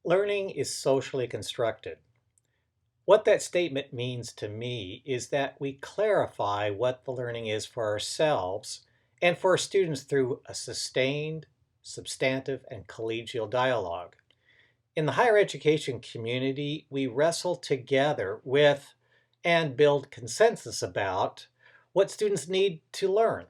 Learning is socially constructed. What that statement means to me is that we clarify what the learning is for ourselves and for our students through a sustained, substantive, and collegial dialogue. In the higher education community, we wrestle together with and build consensus about what students need to learn.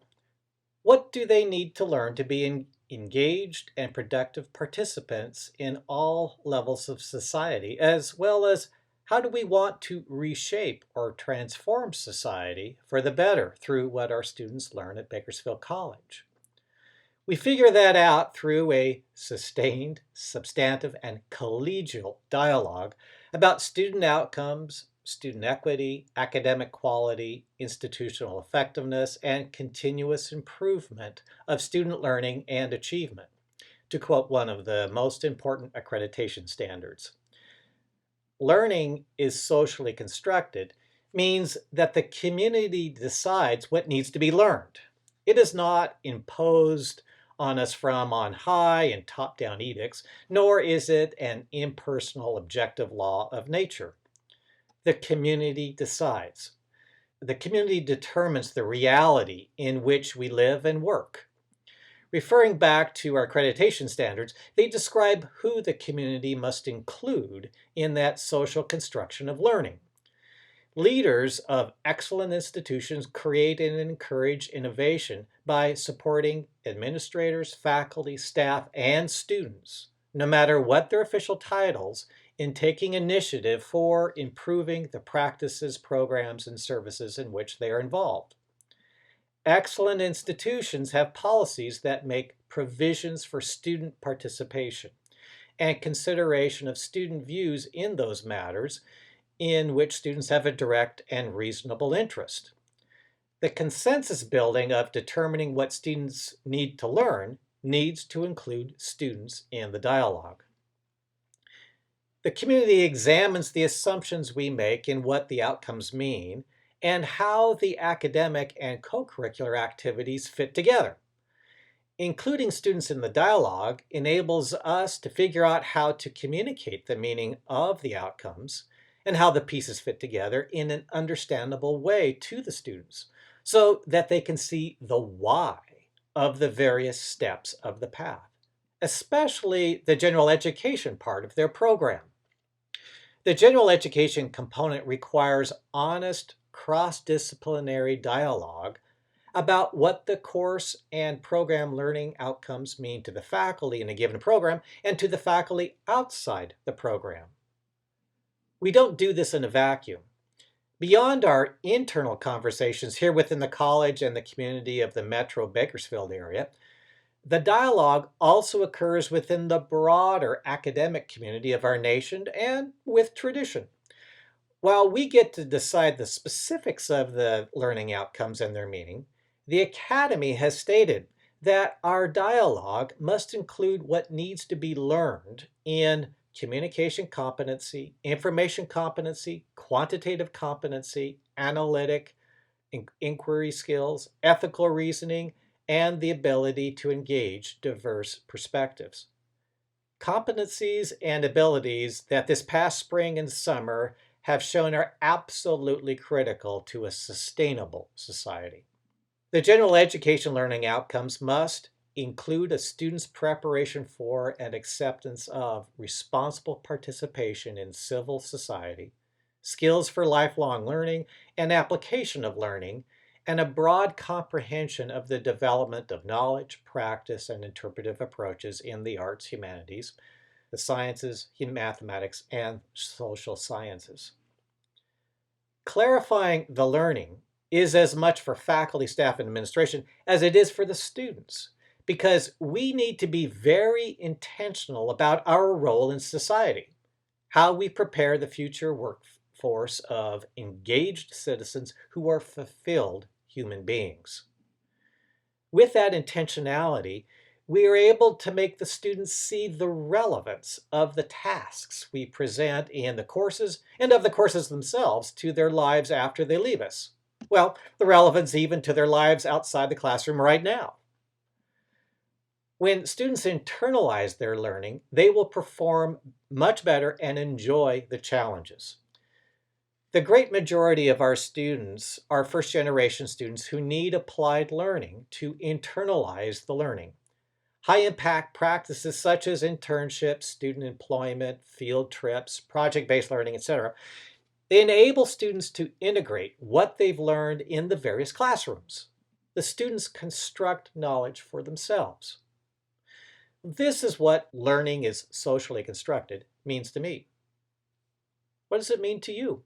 What do they need to learn to be engaged and productive participants in all levels of society, as well as how do we want to reshape or transform society for the better through what our students learn at Bakersfield College? We figure that out through a sustained, substantive, and collegial dialogue about student outcomes, student equity, academic quality, institutional effectiveness, and continuous improvement of student learning and achievement, to quote one of the most important accreditation standards. Learning is socially constructed means that the community decides what needs to be learned. It is not imposed on us from on high in top-down edicts, nor is it an impersonal objective law of nature. The community decides. The community determines the reality in which we live and work. Referring back to our accreditation standards, they describe who the community must include in that social construction of learning. Leaders of excellent institutions create and encourage innovation by supporting administrators, faculty, staff, and students, no matter what their official titles, in taking initiative for improving the practices, programs, and services in which they are involved. Excellent institutions have policies that make provisions for student participation and consideration of student views in those matters in which students have a direct and reasonable interest. The consensus building of determining what students need to learn needs to include students in the dialogue. The community examines the assumptions we make in what the outcomes mean and how the academic and co-curricular activities fit together. Including students in the dialogue enables us to figure out how to communicate the meaning of the outcomes and how the pieces fit together in an understandable way to the students so that they can see the why of the various steps of the path, especially the general education part of their program. The general education component requires honest, cross-disciplinary dialogue about what the course and program learning outcomes mean to the faculty in a given program and to the faculty outside the program. We don't do this in a vacuum. Beyond our internal conversations here within the college and the community of the Metro Bakersfield area, the dialogue also occurs within the broader academic community of our nation and with tradition. While we get to decide the specifics of the learning outcomes and their meaning, the Academy has stated that our dialogue must include what needs to be learned in communication competency, information competency, quantitative competency, analytic, inquiry skills, ethical reasoning, and the ability to engage diverse perspectives. Competencies and abilities that this past spring and summer have shown are absolutely critical to a sustainable society. The general education learning outcomes must include a student's preparation for and acceptance of responsible participation in civil society, skills for lifelong learning and application of learning, and a broad comprehension of the development of knowledge, practice, and interpretive approaches in the arts, humanities, the sciences, mathematics, and social sciences. Clarifying the learning is as much for faculty, staff, and administration as it is for the students, because we need to be very intentional about our role in society, how we prepare the future workforce of engaged citizens who are fulfilled human beings. With that intentionality, we are able to make the students see the relevance of the tasks we present in the courses and of the courses themselves to their lives after they leave us. Well, the relevance even to their lives outside the classroom right now. When students internalize their learning, they will perform much better and enjoy the challenges. The great majority of our students are first-generation students who need applied learning to internalize the learning. High-impact practices such as internships, student employment, field trips, project-based learning, etc., they enable students to integrate what they've learned in the various classrooms. The students construct knowledge for themselves. This is what learning is socially constructed means to me. What does it mean to you?